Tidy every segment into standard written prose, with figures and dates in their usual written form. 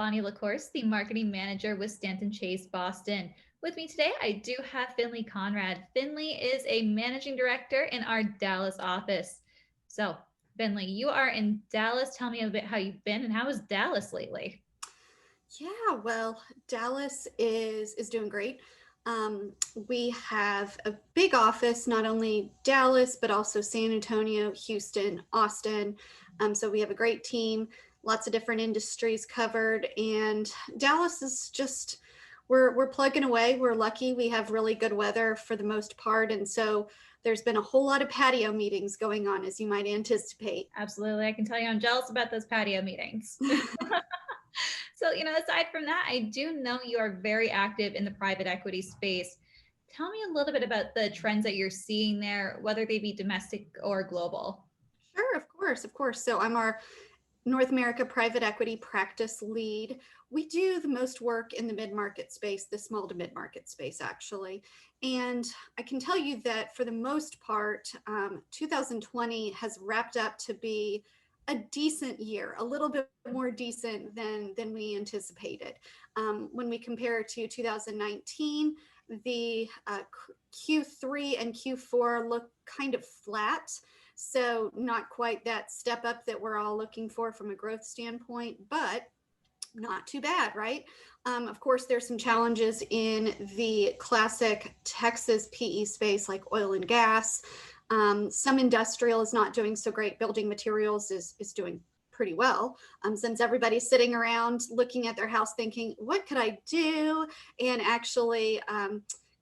Bonnie LaCourse, the marketing manager with Stanton Chase Boston. With me today, I do have Finley Konrade. Finley is a managing director in our Dallas office. So, Finley, you are in Dallas. Tell me a bit how you've been and how is Dallas lately? Yeah, well, Dallas is doing great. We have a big office, not only Dallas, but also San Antonio, Houston, Austin. So we have a great team, lots of different industries covered, and Dallas is just we're plugging away. We're lucky. We have really good weather for the most part, and so there's been a whole lot of patio meetings going on, as you might anticipate. Absolutely. I can tell you I'm jealous about those patio meetings. So, aside from that, I do know you are very active in the private equity space. Tell me a little bit about the trends that you're seeing there, whether they be domestic or global. Sure, of course, of course. So I'm our North America private equity practice lead. We do the most work in the mid market space, the small to mid market space, actually. And I can tell you that for the most part, 2020 has wrapped up to be a decent year, a little bit more decent than we anticipated. When we compare to 2019, the Q3 and Q4 look kind of flat. So, not quite that step up that we're all looking for from a growth standpoint, but not too bad, right? Of course, there's some challenges in the classic Texas PE space, like oil and gas. Some industrial is not doing so great. Building materials is doing pretty well, since everybody's sitting around looking at their house thinking, what could I do? And actually,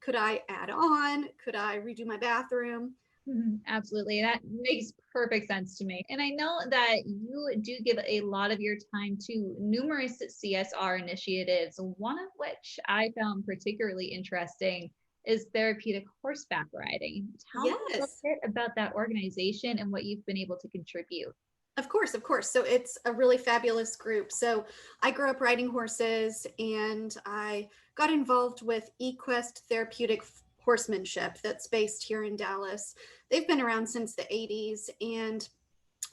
could I add on? Could I redo my bathroom? Absolutely. That makes perfect sense to me. And I know that you do give a lot of your time to numerous CSR initiatives, one of which I found particularly interesting is therapeutic horseback riding. Tell me a little Yes. bit about that organization and what you've been able to contribute. Of course, of course. So it's a really fabulous group. So I grew up riding horses and I got involved with eQuest Therapeutic Horsemanship that's based here in Dallas. They've been around since the 80s, and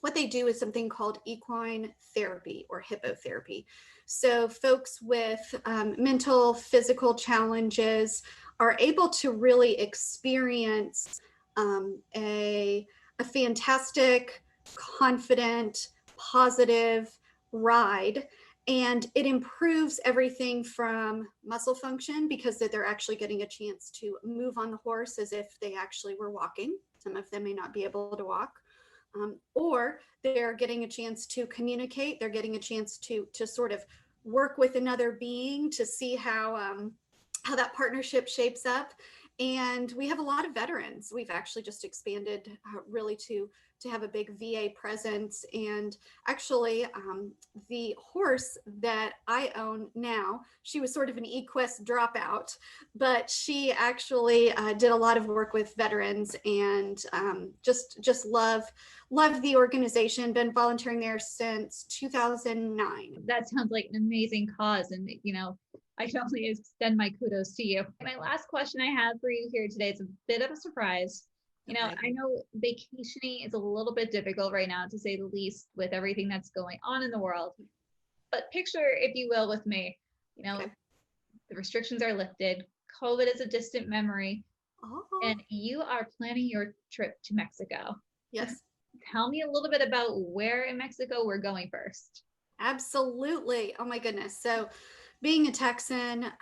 what they do is something called equine therapy or hippotherapy. So folks with mental, physical challenges are able to really experience a fantastic, confident, positive ride. And it improves everything from muscle function because they're actually getting a chance to move on the horse as if they actually were walking. Some of them may not be able to walk. Or they're getting a chance to communicate. They're getting a chance to sort of work with another being to see how that partnership shapes up. And we have a lot of veterans. We've actually just expanded really to have a big VA presence. And actually, the horse that I own now, she was sort of an eQuest dropout, but she actually did a lot of work with veterans and just love the organization. Been volunteering there since 2009. That sounds like an amazing cause. And, I can only extend my kudos to you. My last question I have for you here today is a bit of a surprise. Okay. I know vacationing is a little bit difficult right now, to say the least, with everything that's going on in the world. But picture, if you will, with me, you know, Okay. the restrictions are lifted, COVID is a distant memory, Oh, and you are planning your trip to Mexico. yes. Tell me a little bit about where in Mexico we're going first. Absolutely. Oh my goodness. So, being a Texan,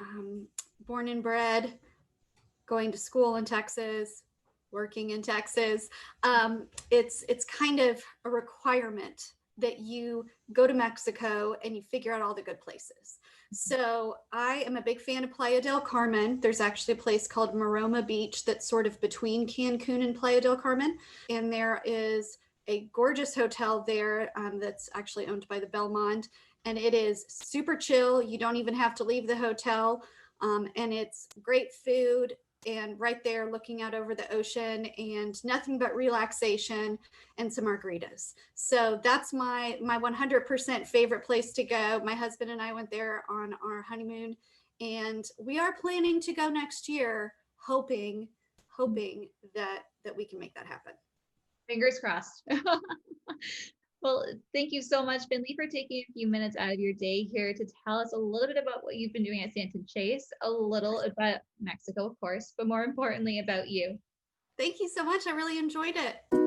born and bred, going to school in Texas, working in Texas, it's kind of a requirement that you go to Mexico and you figure out all the good places. So I am a big fan of Playa del Carmen. There's actually a place called Maroma Beach that's sort of between Cancun and Playa del Carmen, and there is a gorgeous hotel there that's actually owned by the Belmont, and it is super chill. You don't even have to leave the hotel, and it's great food and right there looking out over the ocean and nothing but relaxation and some margaritas. So that's my 100% favorite place to go. My husband and I went there on our honeymoon, and we are planning to go next year, hoping that we can make that happen. Fingers crossed. Well, thank you so much, Finley, for taking a few minutes out of your day here to tell us a little bit about what you've been doing at Stanton Chase, a little about Mexico, of course, but more importantly about you. Thank you so much. I really enjoyed it.